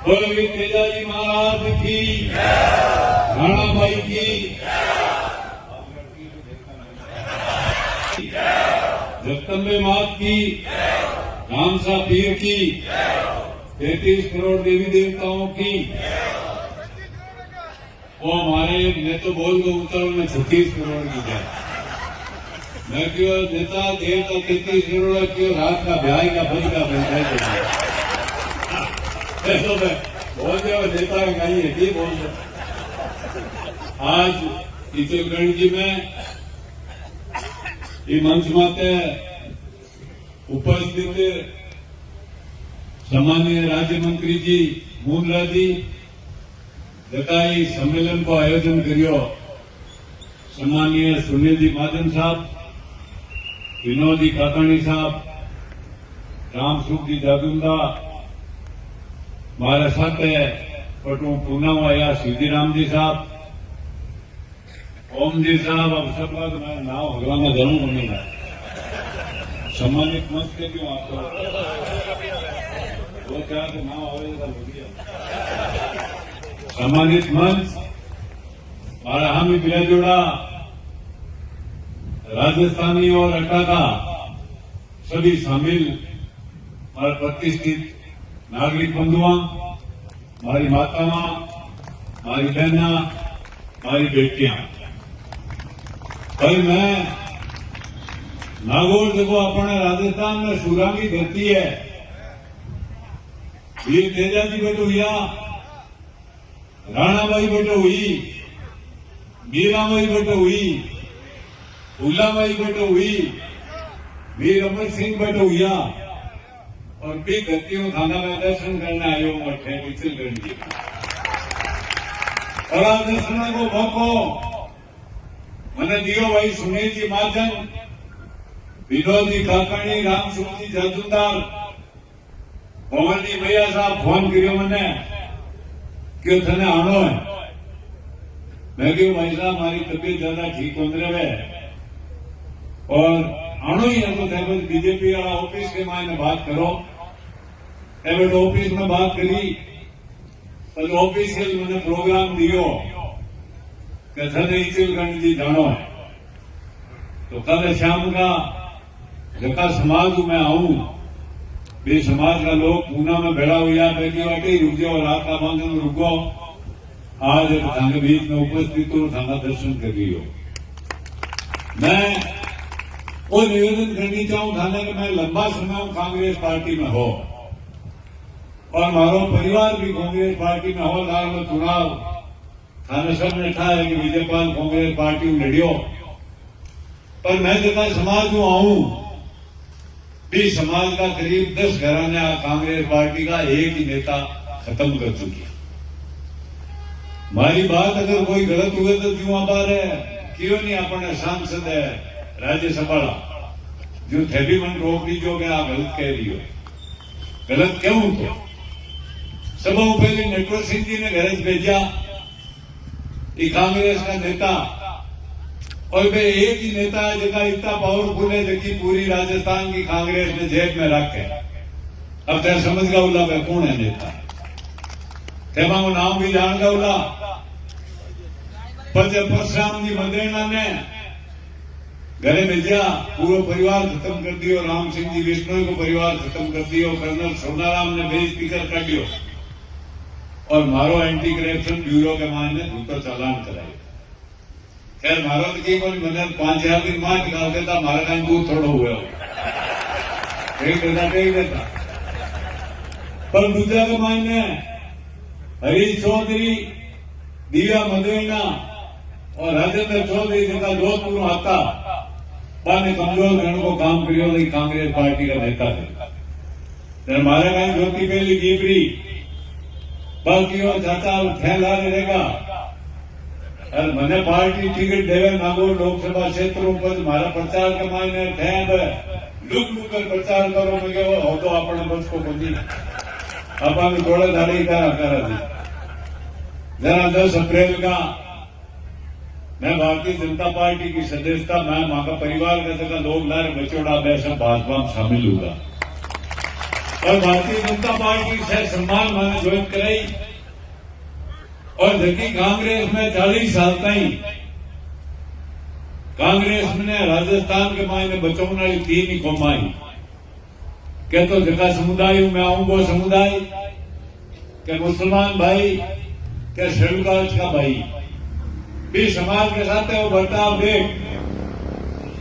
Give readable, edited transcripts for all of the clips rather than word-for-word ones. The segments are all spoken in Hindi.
बोलो तेजाजी महाराज की, राणा भाई की, जगदम्बे मात की, रामसा पीर की, 33 करोड़ देवी देवताओं की। वो हमारे मैं तो बोल दो उत्तर में 36 करोड़ की है। मैं क्यों नेता देवता 33 करोड़ क्यों रात का ब्याह का बज का बनता है बोल दे नेता का कहीं है कि बोल दो। आज किशोरगढ़ जी में ये मंच माते उपस्थित सामान्य राज्य मंत्री जी मूलरा जी जताई सम्मेलन को आयोजन करियो। सम्मानीय सुनील जी महाजन साहब, विनोद जी काकाणी साहब, रामसुख जी जादूंदा, मारा साथ पटू पूना आया सीधीराम जी साहब, ओम जी साहब, अब सबका तो मेरा नाम भगवान में जरूर बनेगा। सम्मानित मंच के क्यों आपको दो चार के नाम आवेगा। सम्मानित मंच मारा हामी बिला जोड़ा राजस्थानी और अटाका सभी शामिल और प्रतिष्ठित नागरिक बंधुआ, मारी मातावा, मारी बहना, मारी बेटियां, भाई मैं नागौर देखो अपने राजस्थान में सुरांगी धरती है। वीर तेजाजी बेटो हुआ, राणाबाई बेटो हुई, मीराबाई बेटो हुई, फूलाबाई बेटो हुई, वीर अमर सिंह बेटो हुआ और भी धरतियों थाना में दर्शन करने आयो मठे किशोरगढ़ जी और दर्शन को मौको मैंने दियो भाई सुनील जी महाजन, विनोद जी काकाणी, रामसुख जी जादूदार, पवन जी भैया साहब फोन करियो मैंने क्यों थने आनो है। मैं क्यों भाई साहब हमारी तबीयत ज्यादा ठीक हो रहे और आनो ही है तो बीजेपी वाला ऑफिस के मायने बात करो। एवं ऑफिस में बात करी तो ऑफिशियल मैंने प्रोग्राम दियो कि थने किशोरगढ़ जी जानो है तो कल शाम का जका समाज में आऊं बे समाज का लोग पूना में भेड़ा हुआ बैठी वाटे रुक जाओ रात का बांधन रुको। आज थाने बीच में उपस्थित हो थाना दर्शन कर रही हो। मैं वो निवेदन करनी चाहूं थाने कि मैं लंबा समय कांग्रेस पार्टी में हो और मारो परिवार भी कांग्रेस पार्टी में हो। लाल में चुनाव थाने सब ने ठा है कि विजयपाल कांग्रेस पार्टी में लड़ियो पर मैं जगह समाज में आऊं भी समाज का करीब 10 घराने कांग्रेस पार्टी का एक ही नेता खत्म कर चुकी। मारी बात अगर कोई गलत हुए तो क्यों आभार है क्यों नहीं अपने सांसद है राज्यसभा जो थे भी मन रोक दीजो कि आप गलत कह रही हो। गलत क्यों तो सब पहले नटवर सिंह जी ने घर भेजा कांग्रेस का नेता और वे एक ही नेता है जगह इतना पावरफुल है जबकि पूरी राजस्थान की कांग्रेस ने जेब में रख के अब तेरे समझ गया उला भाई कौन है नेता तेमा को नाम भी जान गया उला पर जब परशुराम जी मंदेना ने घरे भेजा पूरा परिवार खत्म कर दियो। राम सिंह जी विष्णु को परिवार खत्म कर दियो। कर्नल सोनाराम ने बेच स्पीकर कर दियो और मारो एंटी करप्शन ब्यूरो के मायने झूठो चालान करायो। खैर मारो तो की कोई मैंने 5-6 दिन मां निकाल देता मारा टाइम दूर थोड़ा हुआ कहीं देता पर दूसरा के मायने हरीश चौधरी, दिव्या मदेना और राजेंद्र चौधरी जगह जोधपुर आता ने कमजोर गण को काम करियो कांग्रेस पार्टी का नेता थे। मारे कहीं ज्योति पहली गिबरी बाकी और चाचा फैला रहेगा और मैंने पार्टी टिकट देवे नागौर लोकसभा क्षेत्रों पर मारा प्रचार के मायने लुक लुक कर प्रचार करो मैं हो तो अपने बस को बंदी अपन थोड़े धारे करा दी। जरा 10 अप्रैल का मैं भारतीय जनता पार्टी की सदस्यता मैं वहां का परिवार का जगह लोग लारे बचोड़ा मैं सब भाजपा में शामिल होगा और भारतीय जनता पार्टी से सम्मान माने ज्वाइन कराई और जबकि कांग्रेस में 40 साल ताई कांग्रेस ने राजस्थान के मायने बचाने वाली 3 ही कौम आई के तो जगह समुदाय में आऊं वो समुदाय के मुसलमान भाई के शेड्यूल कास्ट का भाई भी समाज के साथ वो बर्ताव देख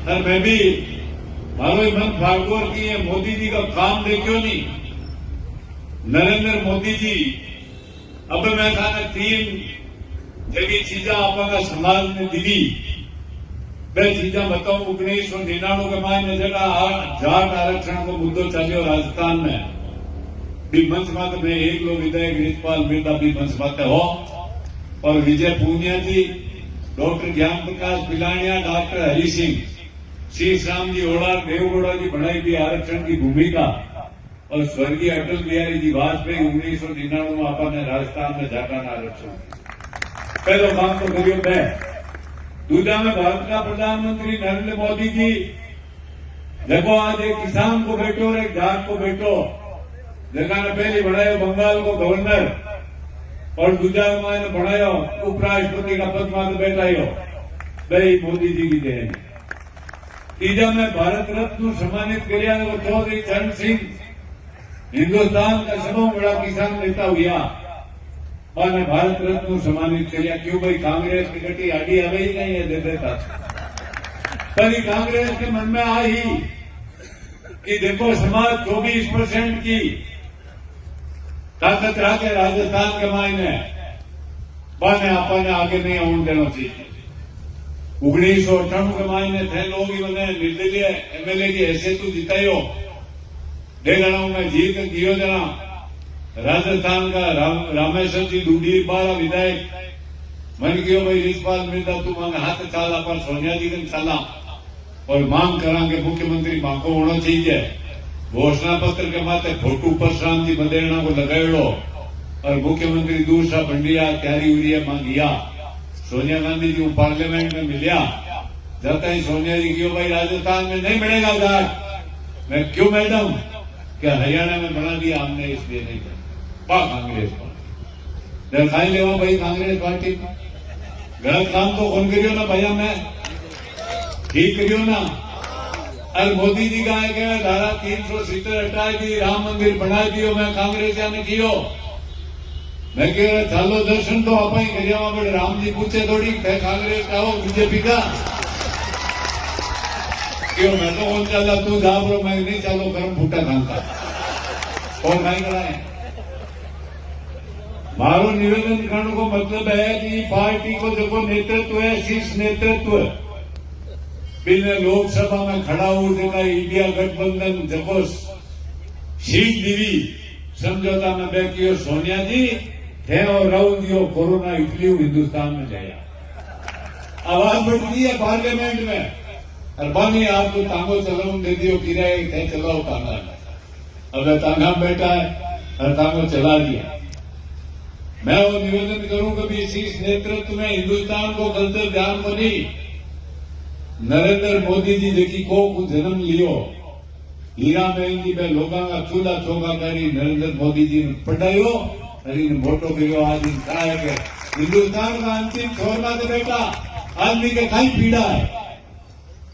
और मैं भी मारो मन भागवत की है मोदी जी का काम देखियो नहीं नरेंद्र मोदी जी अब मैं थाने 3 जगी चीजा अपना समाज ने दी बे चीजा बताऊं 1999 के मायने जगह जाट आरक्षण को मुद्दो चलियो राजस्थान में भी मंच माते में एक लोग विधायक रिजपाल मिर्दा भी मंच माते हो और विजय पूनिया जी डॉक्टर ज्ञान प्रकाश पिलानिया डॉक्टर हरि सिंह श्री श्याम जी ओड़ा देवगौड़ा जी बनाई भी आरक्षण की भूमिका और स्वर्गीय अटल बिहारी जी वाजपेयी 1999 में अपने राजस्थान में जाकर आरक्षण पहले काम तो करियो मैं दूसरा में भारत का प्रधानमंत्री नरेंद्र मोदी जी देखो आज एक किसान को बैठो और एक जाट को बैठो जगह ने पहले बनाया बंगाल को गवर्नर और दूसरा ने बनाया उपराष्ट्रपति का पद मात्र बैठायो भाई मोदी जी की देन तीजा में भारत रत्न सम्मानित करिया चौधरी चरण सिंह हिंदुस्तान का सबसे बड़ा किसान नेता हुआ और भारत रत्न सम्मानित करिया क्यों भाई कांग्रेस की गटी आड़ी अवे ही नहीं है दे देता पर कांग्रेस के मन में आई कि देखो समाज 24% की ताकत रखे राजस्थान के मायने बने अपने आगे नहीं आने देना चाहिए 1998 के मायने थे लोग ही मैंने निर्दलीय एमएलए की हैसियत तो जितायो डेगड़ाऊ में जीत दियो जना राजस्थान का रामेश्वर जी दूडीर बारा विधायक मन गयो भाई रिजपाल मिर्दा तू मांगे हाथ चाला पर सोनिया जी ने चाला और मांग करांगे मुख्यमंत्री मांगो होना चाहिए घोषणा पत्र के माथे फोटू परशुराम जी बंदेरणा को लगाएड़ो और मुख्यमंत्री दूसरा बंडिया त्यारी उड़िया मांगिया सोनिया गांधी जी को पार्लियामेंट में मिलिया जाता ही सोनिया जी क्यों भाई राजस्थान में नहीं मिलेगा जाट मैं क्यों मैडम क्या हरियाणा में बना दिया हमने इसलिए नहीं किया कांग्रेस पार्टी दिखाई ले भाई कांग्रेस पार्टी गलत काम तो कौन करियो ना भैया मैं ठीक करियो ना अरे मोदी जी का है धारा 370 हटा दी राम मंदिर बना दियो मैं कांग्रेस ने कियो मैं कह रहा चालो दर्शन तो आप ही करिया बड़े राम जी पूछे थोड़ी थे कांग्रेस का हो बीजेपी का क्यों मैं तो कौन चला तू जा रो मैं नहीं चालो गर्म फूटा खानता कौन नहीं कराए मारो निवेदन करने को मतलब है कि पार्टी को जो नेतृत्व है शीर्ष नेतृत्व बिना लोकसभा में खड़ा हो देगा इंडिया गठबंधन जब सीट दीवी समझौता में बैठी सोनिया जी थे और राहुल दियो कोरोना इटली हिंदुस्तान में जाया आवाज बढ़ती है पार्लियामेंट में और बानी आपको तांगो चलाऊ दे दियो किराए थे चलाओ तांगा अब तांगा बैठा है और तांगो चला दिया मैं वो निवेदन करूं कभी शीर्ष नेतृत्व में हिंदुस्तान को कल्चर ध्यान को नहीं नरेंद्र मोदी जी जेकी को जन्म लियो हीरा बहन जी में लोगों का चूल्हा चौका करी नरेंद्र मोदी जी ने पढ़ायो और इन वोटों के लिए आज कहा है कि हिंदुस्तान का अंतिम छोड़ना तो बेटा आदमी के खाई पीड़ा है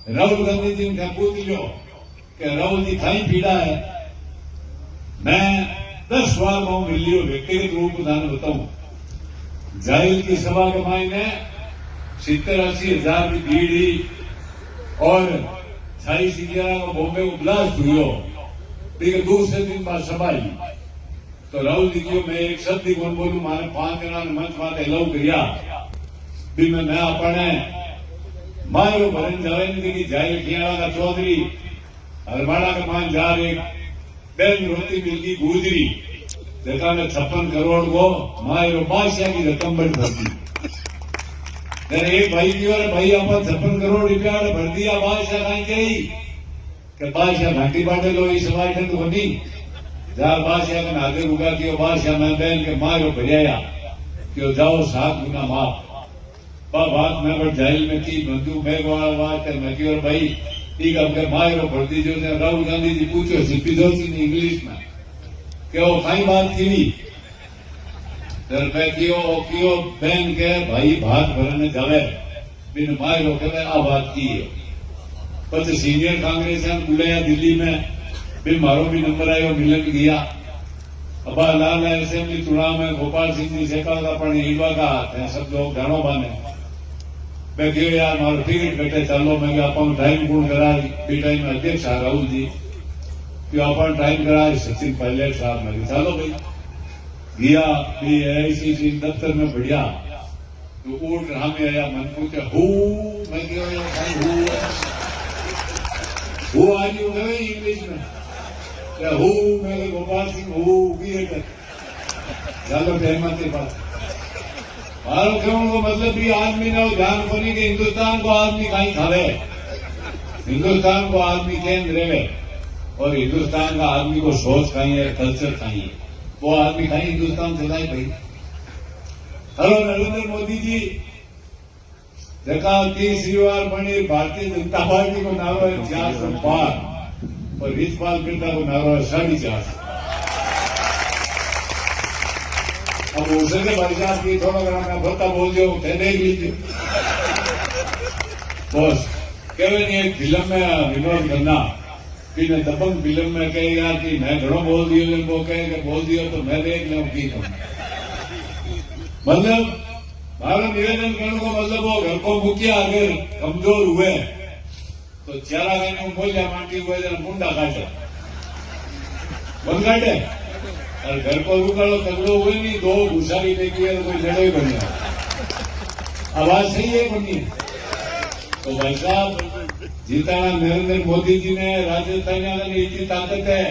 राहुल गांधी जी ने पूछ लियो कि राहुल जी खाई पीड़ा है मैं 10 सवाल में मिल लियो व्यक्तिगत रूप में बताऊं जाहिल की सभा के मायने 70-80 हजार की भीड़ ही और 28-11 को बॉम्बे को ब्लास्ट हुई लेकिन दूसरे दिन बाद सभा ही तो राहुल जी को मैं एक शब्द ही कौन बोलू मारे 5 जना मंच माते लव करिया भी मैं अपने मारो भरन जावे की जाए खियाड़ा का चौधरी हरवाड़ा के मान जा रहे बेन रोटी मिलगी गुजरी जगह में 56 करोड़ को मारो बादशाह की रकम बढ़ भरती एक भाई की और भाई आप 56 करोड़ रुपया भर दिया बादशाह कहीं गई कि बादशाह घाटी बाटे लो इस वाइटन को नहीं जहाँ बादशाह का नादे रुका कि बादशाह मैं बहन के मारो भरिया कि जाओ 7 गुना माफ बात मैं बट जेल में थी बंधु मैं बात है मैं भाई ठीक है मारो भर दीजिए राहुल गांधी जी पूछो सीपी जोशी ने इंग्लिश में કે કઈ बात की तर मैं कियो बहन के भाई भात भरने जावे बिन मारो के आ बात की है પછી सीनियर कांग्रेस बुलाया दिल्ली में बिन मारो भी नंबर आयो मिलन गया अबा लाल असेंबली चुनाव में गोपाल सिंह जी सेका था पण ईवा का हाथ सब लोग जानो बाने मैं कहो यार मारो टिकट कटे चलो मैं अपन टाइम पूर्ण कराई बी टाइम अध्यक्ष राहुल जी कि अपन टाइम कराए सचिन पायलट साहब ने चलो भाई गया एआईसीसी दफ्तर में बढ़िया तो ऊट हमें आया मन पूछे हु मैं हु आज इंग्लिश में हु मैं गोपाल सिंह हु चलो सहमति बात मारो कहने को मतलब भी आदमी ने ध्यान कोनी कि हिंदुस्तान को आदमी कहीं खावे हिंदुस्तान को आदमी केंद्र रहे और हिंदुस्तान का आदमी को सोच कहीं है कल्चर कहीं है वो आदमी कहीं हिंदुस्तान चलाए भाई हेलो नरेंद्र मोदी जी जगह 30 बार बनी भारतीय जनता पार्टी को नारो है 400 पार और रिचपाल बिरला को नारो है 450 अब हो सके भाई साहब की थोड़ा मैं भरता बोल दो देख लीजिए बस कहे नहीं एक फिल्म में विनोद करना कि मैं दबंग फिल्म में कहेगा कि मैं घड़ो बोल दियो वो कहे कि बोल दियो तो मैं देख लू की मतलब मारो निवेदन करने को मतलब वो घर को मुखिया अगर कमजोर हुए तो चेहरा कहने को बोलिया माटी हुए मुंडा काटे बंद काटे और घर को रुकालो तगड़ो हुए नहीं दो घुसारी लेगी है तो कोई लड़ाई बन जाए आवाज सही है बनी तो भाई साहब जीताना नरेंद्र मोदी जी ने राजस्थान में इतनी ताकत है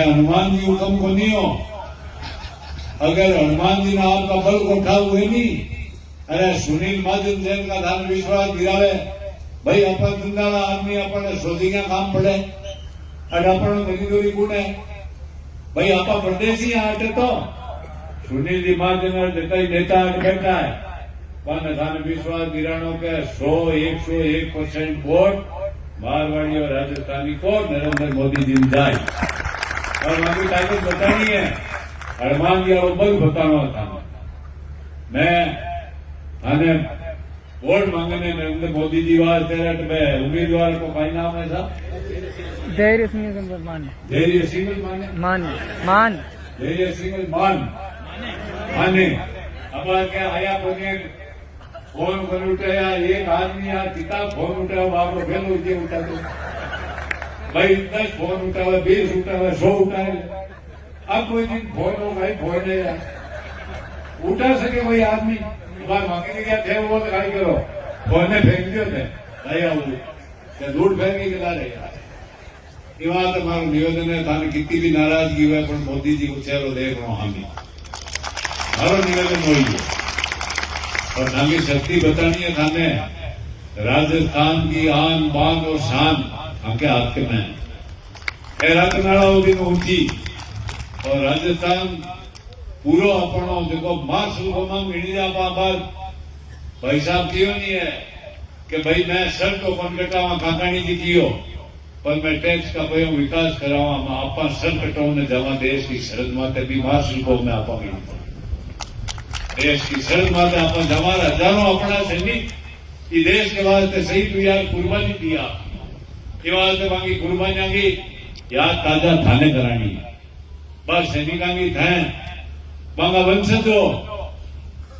हनुमान जी हुक्म को नहीं हो अगर हनुमान जी ने आपका बल को उठा हुए नहीं अरे सुनील महाजन जैन का धान विश्वास गिरावे भाई अपन धंधा आदमी अपने सोची का काम पड़े अरे अपन गरीबोरी गुण है भाई आप परदेसी आटे तो सुनील जी महाजन नेता बैठा है खान विश्वास गिराणों के 101% वोट मारवाड़ी और राजस्थानी को नरेंद्र मोदी जी जाए और हमारी ताकत बतानी है हनुमान जी और बल बताना था मैं थाने वोट मांगने नरेंद्र मोदी जी वास्ते में उम्मीदवार को कई नाम है साहब धैर्य सिंह मान धैर्य सिंह मान मान धैर्य सिंह मान माने अब क्या आया कोने फोन कर उठाया एक आदमी आ किताब फोन उठाया बाप फेल उठे उठा तो भाई 10 फोन उठावे 20 उठावे 100 उठाए अब कोई दिन फोन हो भाई फोन नहीं उठा सके कोई आदमी बार मांगने क्या थे वो लगाई करो फोन ने फेंक दियो थे भाई आવું दूर फेंकी के ला रहे ये बात हमारा निवेदन है थाने कितनी भी नाराजगी हुए पर मोदी जी को चेहरो देख रहा हूं हम हमारा निवेदन हो गया और थानी शक्ति बतानी है थाने राजस्थान की आन बान और शान हमके हाथ के में राजनाड़ा दिन ऊंची और राजस्थान पूरा अपनो देखो मार्शल में मिली जा बाद भाई साहब क्यों नहीं है कि भाई मैं सर तो फोन कटावा काकाणी जी कियो पर मैं टैक्स का भयो विकास करावा आपा सर कटाऊ ने जवा देश की शरद माते भी मार्शल को में आपा देश की शरद माते आप हमारा हजारों अपना सैनिक ये देश के वास्ते सही दिया कुर्बानी दिया ये वास्ते बाकी कुर्बानियां की याद ताजा थाने करानी बस सैनिका की थे बांगा वंशज हो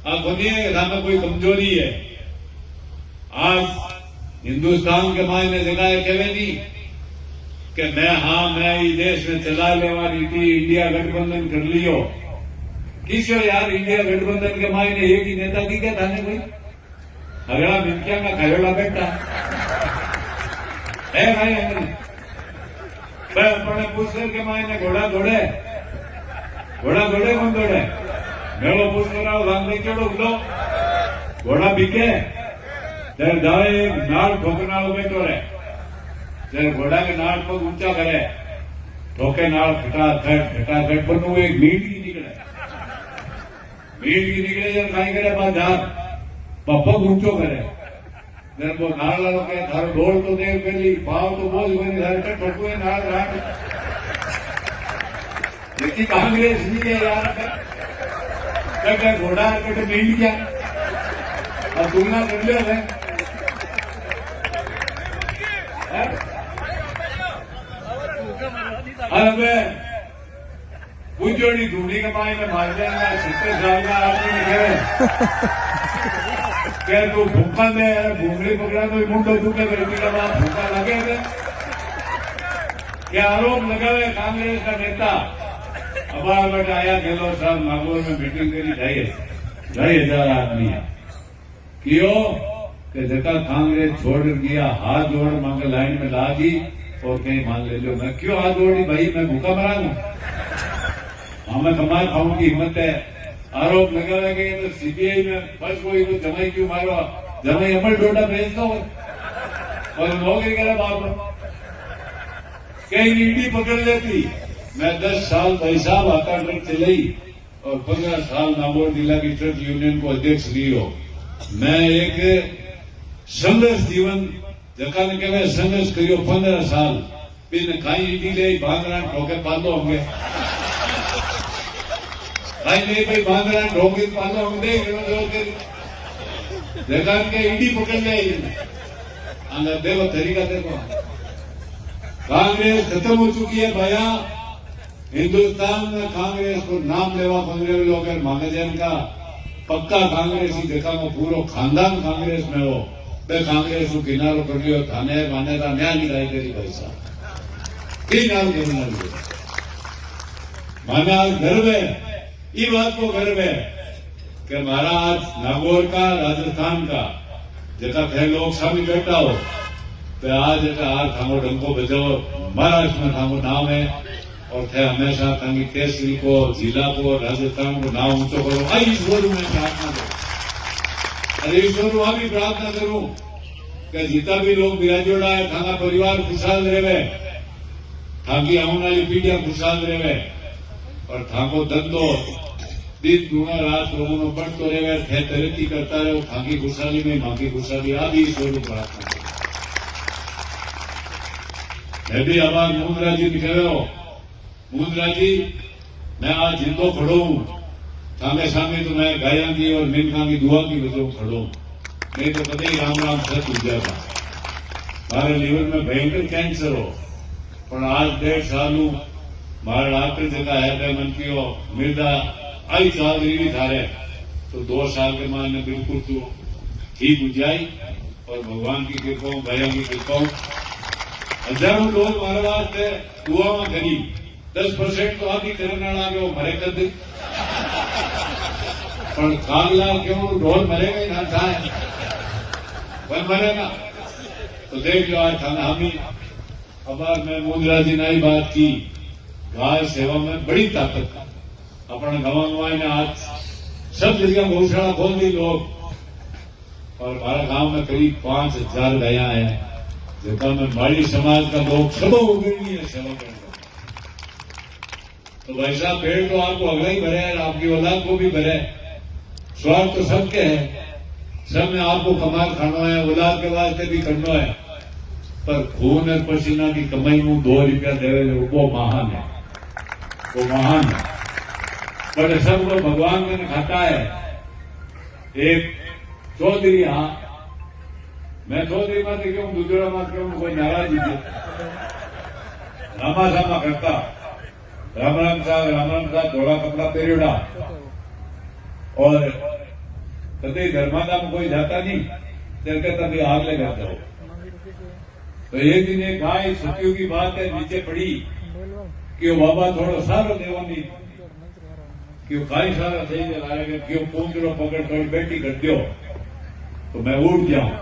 आप बोलिए थाने कोई कमजोरी है आज हिंदुस्तान के मायने जगह कहे नहीं कि मैं ये देश में चला लेवा रीति इंडिया गठबंधन कर लियो किसो यार इंडिया गठबंधन के मायने एक ही नेता की क्या थाने कोई अगला मिनकिया का खयोला बैठा है भाई अपने पुष्कर के मायने घोड़ा दौड़े कौन दौड़े मेलो पुष्कर धान नहीं चढ़ो उठो घोड़ा बिके जब जाए नाड़ ठोकना बैठो रहे जब घोड़ा के नाड़ पर ऊंचा करे ठोके नाड़ खटाखट बनू एक मीट की निकले जब खाई करे बाद पप्पक ऊंचो करे जब वो नाड़ लालो के थारो डोल तो देव पहली भाव तो बोझ बनी थारे ठोकुए नाड़ राट ये कांग्रेस नहीं है यार क्या घोड़ा कटे मींड क्या और तुलना कर लो है अरे पूछोड़ी ढूंढी कमाई में मार देगा 70 साल का आदमी ने क्या तू भूखा दे भूखड़ी पकड़ा तो मुंडो दुखे करने के बाद भूखा लगे थे क्या आरोप लगावे कांग्रेस का नेता अबार बट आया गहलोत साहब नागौर में मीटिंग करी 2,500 आदमी क्यों कि जगह कांग्रेस छोड़ गया हाथ जोड़ मांगे लाइन में ला दी और कहीं मान ले लो मैं क्यों हाथ जोड़ी भाई मैं भूखा मरा हूं हमें कमाल खाऊं की हिम्मत है आरोप लगावे कि तो सीबीआई में फंस गई तो जमाई क्यों मारो जमाई अमल डोडा भेजता हो और नौकरी करे बाप कहीं ईडी पकड़ लेती मैं 10 साल भाई साहब आता ट्रक चलाई और 15 साल नागौर जिला की ट्रक यूनियन को अध्यक्ष लियो मैं एक संघर्ष जीवन जका ने कहवे संघर्ष करियो 15 साल बिन खाई ईडी ले भांगरा ठोके पालो होंगे खाई ले भाई भांगरा ठोके पालो होंगे जका के ईडी पकड़ ले अंदर देखो तरीका देखो कांग्रेस खत्म हो चुकी है भैया हिंदुस्तान में कांग्रेस को नाम लेवा पंद्रह लोग मांगे जैन का पक्का कांग्रेस ही देखा को पूरा खानदान कांग्रेस में हो बे कांग्रेस को किनारो कर लियो थाने माने का न्याय निकाय तेरी भाई साहब की नाम करना माना आज गर्व है ये बात को गर्व है कि हमारा आज नागौर का राजस्थान का जगह थे लोग सामने बैठा हो तो आज थामो डंको बजाओ महाराष्ट्र में थामो नाम है और थे हमेशा तंगी तहसील को जिला को राजस्थान को नाम ऊंचो करो आई ईश्वर में प्रार्थना करो अरे ईश्वर वहां भी प्रार्थना करूं कि जितना भी लोग बिराजोड़ा है थाना परिवार खुशहाल रहे थाकी आने वाली पीढ़ियां खुशहाल रहे और थाको धंधो दिन दूना रात लोगों में बढ़तो रहे थे तरक्की करता रहे थाकी खुशहाली में मां की खुशहाली आ भी ईश्वर को प्रार्थना करो मैं भी आवाज मुंद्रा जी कह रहे हो मुंद्रा जी मैं आज जिंदो खड़ो हूं सामने सामने तो मैं गाया की और मिनखा की दुआ की वजह खड़ो हूं नहीं तो कभी राम राम सच उठ जाता मारे लीवर में भयंकर कैंसर हो पर आज 1.5 साल मारा डॉक्टर जगह है मन की मिर्दा आई साल भी थारे तो 2 साल के मान ने बिल्कुल तो ठीक हो जाई और भगवान की कृपा भैया की कृपा हजारों लोग मारे वास्ते दुआ में करी 10% तो आदि करने लगे मरे कर दे पर कागला क्यों ढोल मरेगा ही ना था वह मरेगा तो देख लो आज थाना हम ही अब मैं मुंद्रा जी ने बात की गाय सेवा में बड़ी ताकत अपना गवा ने आज सब जगह गौशाला खोल दी लोग और हमारा गांव में करीब 5,000 गाया है जगह में माड़ी समाज का लोग सब उगड़ी है सेवा करने तो भाई साहब पेड़ तो आपको अगला ही भरे है आपकी औलाद को भी भरे स्वार्थ तो सबके है सब में आपको कमाल खाना है औलाद के वास्ते भी करना है पर खून और पसीना की कमाई में 2 रुपया देवे वो महान है वो महान है पर सबको भगवान ने खाता है एक चौधरी हाँ मैं चौधरी मत क्यों दूसरा मत क्यों कोई नाराज है रामा सामा करता राम राम साहब थोड़ा कपड़ा पहरेड़ा और कभी धर्मादा में कोई जाता नहीं चल के तभी आग लगा जाओ तो एक दिन एक गाय सतियों की बात है नीचे पड़ी कि बाबा थोड़ा सारो देवा नहीं क्यों गाय सारा सही चलाएगा क्यों पूंजरो पकड़ थोड़ी बैठी कर दो तो मैं उठ जाऊं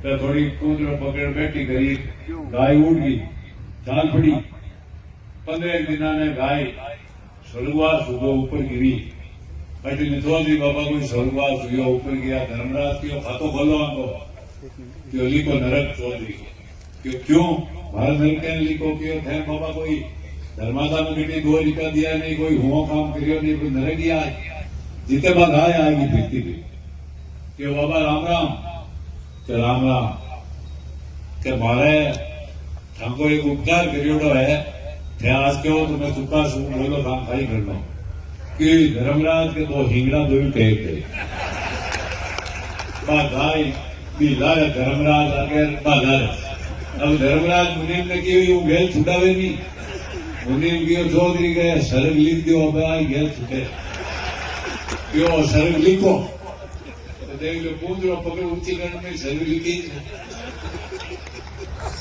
तो थोड़ी पूंजरो पकड़ बैठी करी गाय उठ गई चाल पड़ी 15 दिना ने गाय स्वर्गवास हुआ ऊपर गिरी पटी ने चौधरी बाबा कोई स्वर्गवास हुआ ऊपर गया धर्मराज की खातो खोलो हमको क्यों लिखो नरक चौधरी क्यों भारत नरक लिखो क्यों थे बाबा कोई धर्मादा में बेटी 2 रुपया दिया नहीं कोई हुआ काम करियो नहीं कोई नरक गया जिते बाद गाय आएगी फिरती भी क्यों बाबा राम राम के राम राम के मारे हमको एक उपकार करियोड़ो है थे आज क्यों तो मैं चुका हूं बोलो काम खाई कर लो कि धर्मराज के दो हिंगड़ा दो टेक गए भाई बीला धर्मराज आगे बाधा अब धर्मराज मुनीम ने की हूं गेल छुटावे नहीं मुनीम की चौधरी गए सरग लिख दो अब आई गेल छूटे क्यों सरग लिखो तो देख लो पूंजरो पकड़ ऊंची करने में सरग लिखी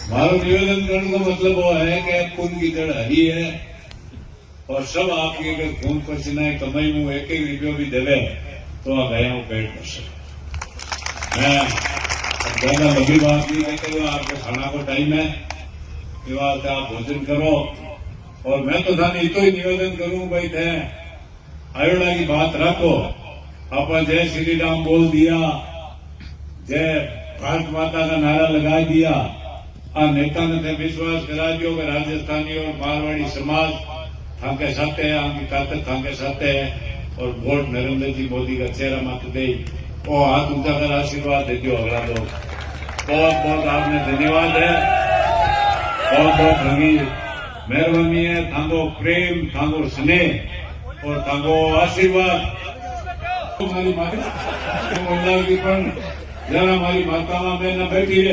मारो निवेदन करने का मतलब वो है कि खून की जड़ हरी है और सब आपके अगर खून पसीना कमाई में एक एक रुपयो भी देवे तो आ गया हूं पेट भर सके मैं ज्यादा लंबी बात नहीं कहते हुए आपको खाना को टाइम है ये बात आप भोजन करो और मैं तो था नहीं तो ही निवेदन करूं भाई थे आयोड़ा की बात रखो अपन जय श्री राम बोल दिया जय भारत माता का नारा लगा दिया आ नेता ने विश्वास करा दियो कि राजस्थानी और मारवाड़ी समाज थाके साथ है आंकी ताकत थाके साथ है और वोट नरेंद्र जी मोदी का चेहरा मत दे वो हाथ ऊंचा कर आशीर्वाद दे दियो अगला दो बहुत बहुत आपने धन्यवाद है बहुत बहुत रंगी मेहरबानी है थांगो प्रेम थांगो स्नेह और थांगो आशीर्वाद हमारी माता की जरा हमारी माता में न बैठी है